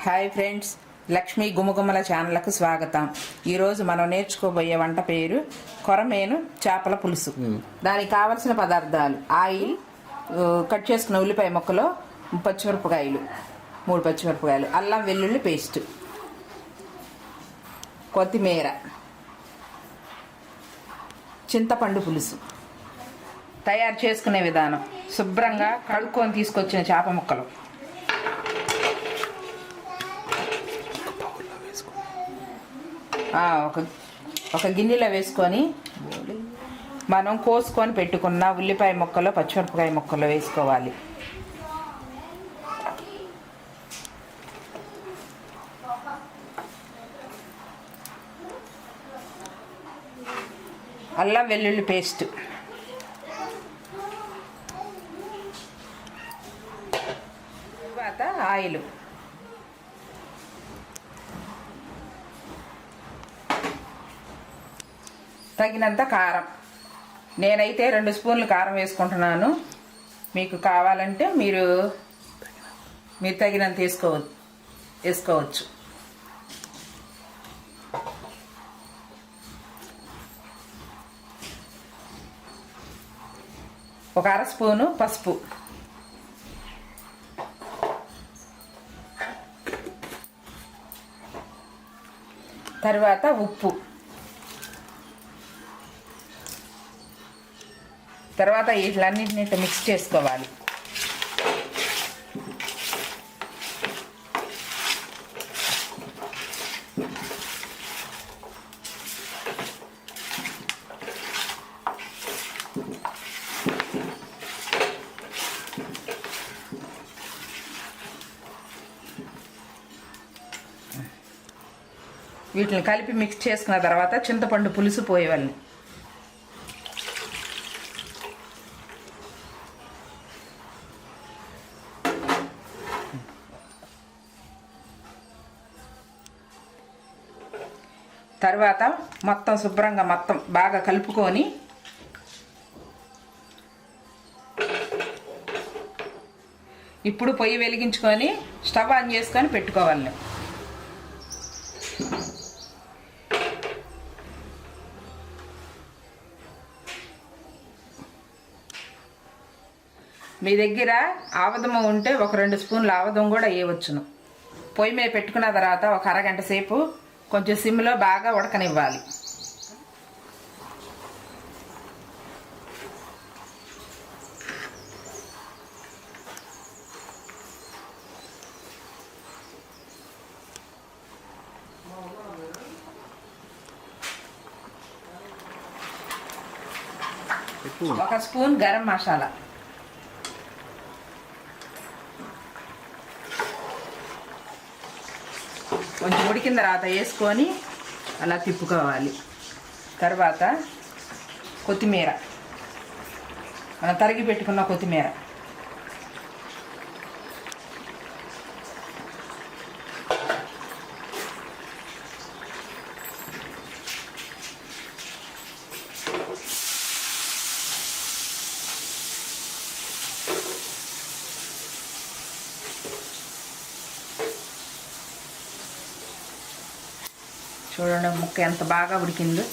Hi friends, Lakshmi గుమగుమల ఛానల్కు స్వాగతం. ఈరోజు మనం నేర్చుకోబోయే వంట పేరు కొరమేను చేపల పులుసు. దానికి కావలసిన పదార్థాలు: ఆయిల్, కట్ చేసుకున్న ఉల్లిపాయ ముక్కలు, పచ్చిమిరపకాయలు 3 పచ్చిమిరపకాయలు, అల్లం వెల్లుల్లి పేస్ట్, కొత్తిమీర, చింతపండు పులుసు. తయారు చేసుకునే విధానం: శుభ్రంగా కడుక్కొని తీసుకొచ్చిన చేప ముక్కలు ఒక గిన్నెలో వేసుకొని మనం కోసుకొని పెట్టుకున్న ఉల్లిపాయ ముక్కలు, పచ్చిమిరపకాయ ముక్కలు వేసుకోవాలి. అల్లం వెల్లుల్లి పేస్ట్, తర్వాత ఆయిల్, తగినంత కారం. నేనైతే 2 స్పూన్లు కారం వేసుకుంటున్నాను. మీకు కావాలంటే మీరు తగినంత వేసుకోవచ్చు. ఒక 1/2 స్పూను పసుపు, తర్వాత ఉప్పు, తర్వాత వీటిలన్నింటినీ మిక్స్ చేసుకోవాలి. వీటిని కలిపి మిక్స్ చేసుకున్న తర్వాత చింతపండు పులుసు పోయేవాళ్ళని. తర్వాత మొత్తం శుభ్రంగా బాగా కలుపుకొని ఇప్పుడు పొయ్యి వెలిగించుకొని స్టవ్ ఆన్ చేసుకొని పెట్టుకోవాలి. మీ దగ్గర ఆవదము ఉంటే ఒక 2 స్పూన్లు ఆవదం కూడా వేయవచ్చును. పొయ్యి మీద పెట్టుకున్న తర్వాత ఒక అరగంట సేపు కొంచెం సిమ్లో బాగా ఉడకనివ్వాలి. ఒక స్పూన్ గరం మసాలా, కొంచెం ఉడికిన తర్వాత వేసుకొని అలా తిప్పుకోవాలి. తర్వాత కొత్తిమీర, మనం తరిగి పెట్టుకున్న కొత్తిమీర, చూడండి ముక్క ఎంత బాగా ఉడికిందో.